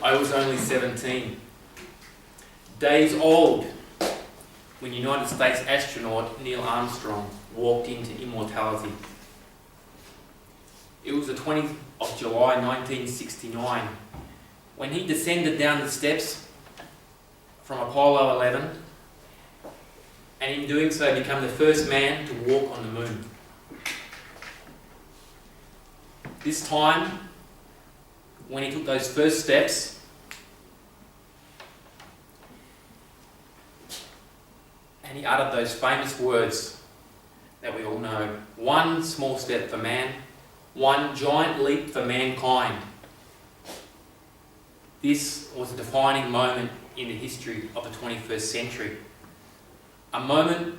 I was only 17. Days old when United States astronaut Neil Armstrong walked into immortality. It was the 20th of July 1969 when he descended down the steps from Apollo 11, and in doing so became the first man to walk on the moon. This time, when he took those first steps, and he uttered those famous words that we all know: one small step for man, one giant leap for mankind. This was a defining moment in the history of the 21st century. A moment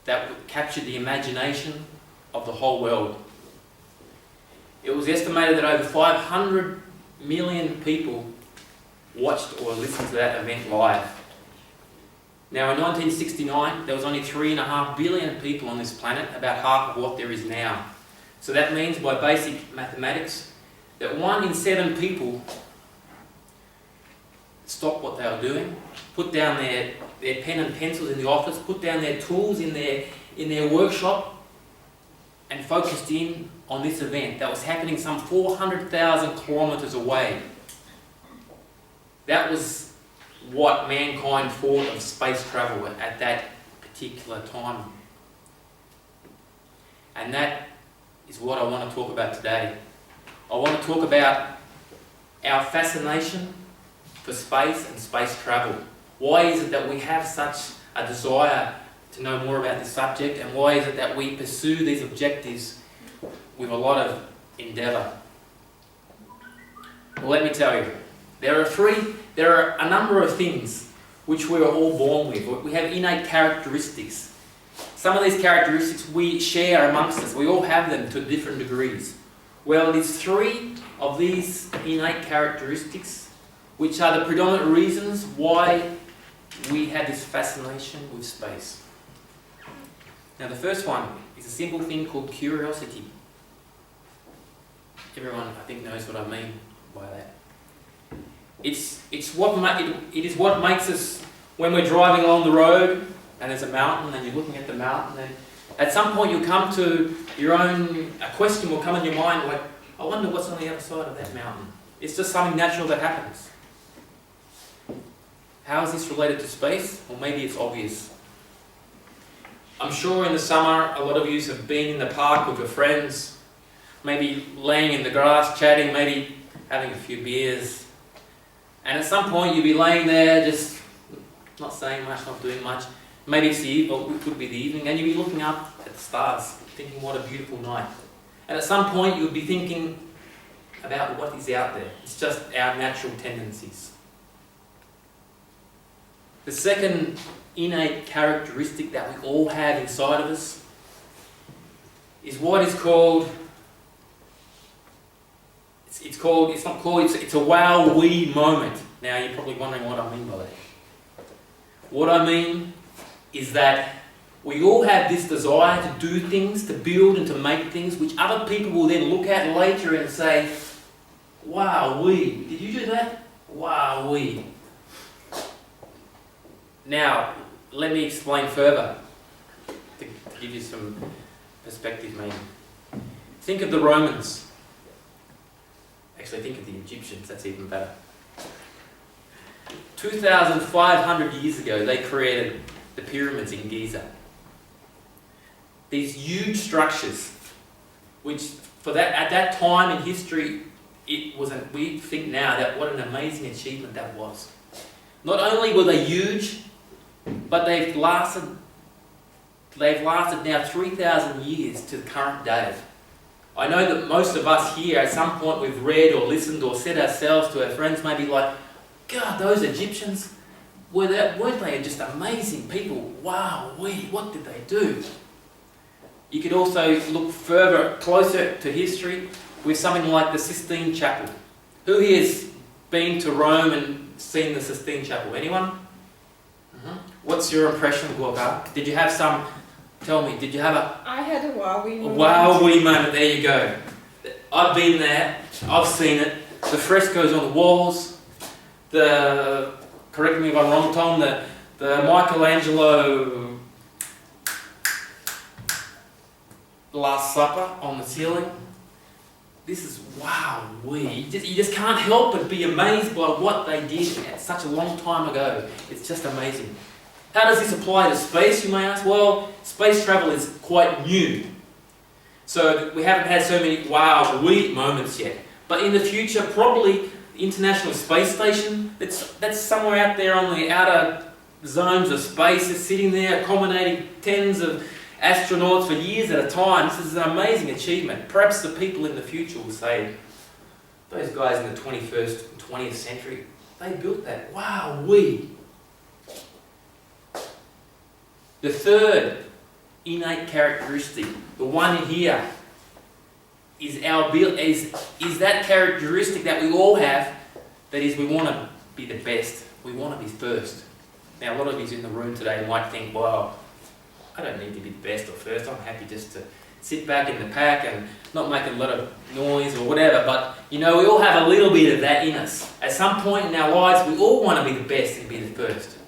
that captured the imagination of the whole world. It was estimated that over 500 million people watched or listened to that event live. Now, in 1969, there was only 3.5 billion people on this planet, about half of what there is now. So that means, by basic mathematics, that 1 in 7 people stopped what they were doing, put down their pen and pencils in the office, put down their tools in their workshop, and focused in on this event that was happening some 400,000 kilometres away. That was what mankind thought of space travel at that particular time. And that is what I want to talk about today. I want to talk about our fascination for space and space travel. Why is it that we have such a desire to know more about this subject, and why is it that we pursue these objectives with a lot of endeavour? Well, let me tell you, there are a number of things which we are all born with. We have innate characteristics. Some of these characteristics we share amongst us. We all have them to different degrees. Well, it's 3 of these innate characteristics which are the predominant reasons why we have this fascination with space. Now, the first one is a simple thing called curiosity. Everyone, I think, knows what I mean by that. It is what makes us, when we're driving along the road and there's a mountain and you're looking at the mountain, and at some point you'll come to a question will come in your mind like, I wonder what's on the other side of that mountain. It's just something natural that happens. How is this related to space? Well, maybe it's obvious. I'm sure in the summer a lot of you have been in the park with your friends, maybe laying in the grass chatting, maybe having a few beers, and at some point you'll be laying there just not saying much, not doing much. Maybe it could be the evening, and you'll be looking up at the stars thinking what a beautiful night. And at some point you'll be thinking about what is out there. It's just our natural tendencies. The second innate characteristic that we all have inside of us is what is called, it's a wow-wee moment. Now you're probably wondering what I mean by that. What I mean is that we all have this desire to do things, to build and to make things, which other people will then look at later and say, wow-wee, did you do that? Wow-wee. Now, let me explain further, to give you some perspective maybe. Think of the Romans. Actually, think of the Egyptians, that's even better. 2,500 years ago, they created the pyramids in Giza. These huge structures, which at that time in history, we think now that what an amazing achievement that was. Not only were they huge, but they've lasted now 3,000 years to the current day. I know that most of us here, at some point we've read or listened or said ourselves to our friends, maybe like, God, those Egyptians, weren't they just amazing people? Wow, what did they do? You could also look closer to history with something like the Sistine Chapel. Who here has been to Rome and seen the Sistine Chapel? Anyone? What's your impression, Gorga? Did you have some? Tell me, did you have a... I had a wow-wee moment. A wow-wee moment, there you go. I've been there, I've seen it. The frescoes on the walls, correct me if I'm wrong, Tom, the Michelangelo Last Supper on the ceiling. This is wow, you just can't help but be amazed by what they did at such a long time ago. It's just amazing. How does this apply to space, you may ask? Well, space travel is quite new. So we haven't had so many wow, moments yet. But in the future, probably the International Space Station, that's somewhere out there on the outer zones of space. It's sitting there accommodating tens of astronauts for years at a time. This is an amazing achievement. Perhaps the people in the future will say, those guys in the 21st and 20th century, they built that. Wow, The third innate characteristic, the one in here, is that characteristic that we all have, that is, we want to be the best. We want to be first. Now, a lot of you in the room today might think, well, I don't need to be the best or first. I'm happy just to sit back in the pack and not make a lot of noise or whatever. But, we all have a little bit of that in us. At some point in our lives, we all want to be the best and be the first.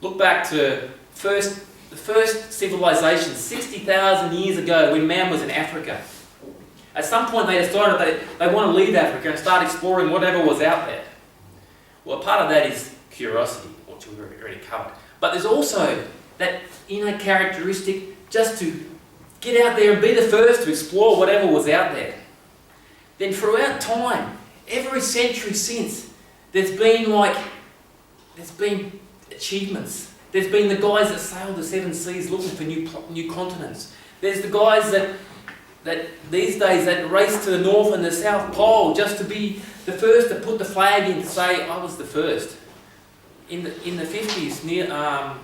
Look back to the first civilization 60,000 years ago when man was in Africa. At some point they decided they want to leave Africa and start exploring whatever was out there. Well, part of that is curiosity, which we've already covered. But there's also that inner characteristic just to get out there and be the first to explore whatever was out there. Then throughout time, every century since, there's been achievements. There's been the guys that sailed the seven seas looking for new continents. There's the guys that these days that race to the North and the South Pole just to be the first to put the flag in to say, I was the first. In the 50s,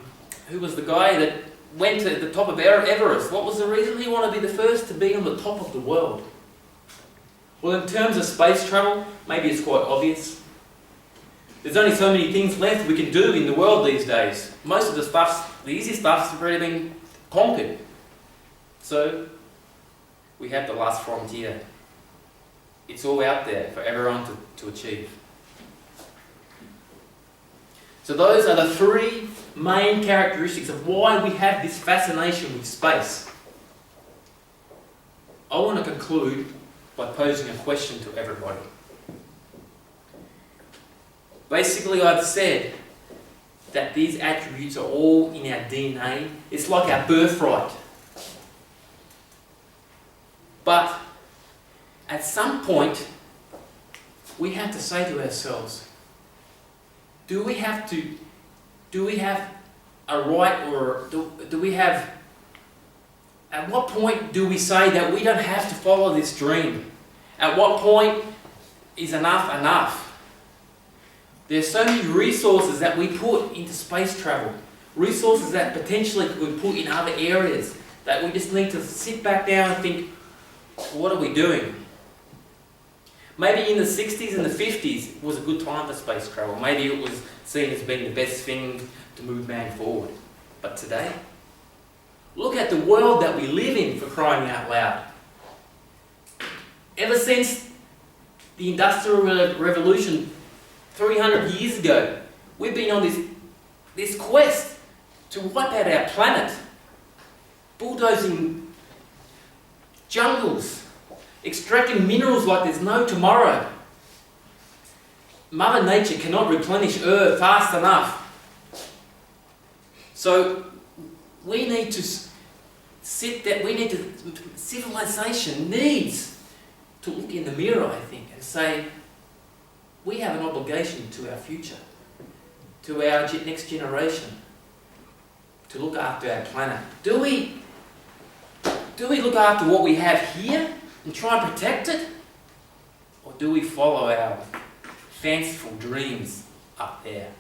who was the guy that went to the top of Everest? What was the reason? He wanted to be the first to be on the top of the world. Well, in terms of space travel, maybe it's quite obvious. There's only so many things left we can do in the world these days. Most of the easy stuff's already been conquered. So, we have the last frontier. It's all out there for everyone to achieve. So those are the three main characteristics of why we have this fascination with space. I want to conclude by posing a question to everybody. Basically, I've said that these attributes are all in our DNA. It's like our birthright. But at some point, we have to say to ourselves, do we have a right, or do we have, at what point do we say that we don't have to follow this dream? At what point is enough? There's so many resources that we put into space travel, resources that potentially could put in other areas, that we just need to sit back down and think, what are we doing? Maybe in the 60s and the 50s it was a good time for space travel. Maybe it was seen as being the best thing to move man forward. But today, look at the world that we live in, for crying out loud. Ever since the Industrial Revolution 300 years ago, we've been on this quest to wipe out our planet, bulldozing jungles, extracting minerals like there's no tomorrow. Mother Nature cannot replenish Earth fast enough. So we need to civilization needs to look in the mirror, I think, and say, we have an obligation to our future, to our next generation, to look after our planet. Do we look after what we have here and try and protect it? Or do we follow our fanciful dreams up there?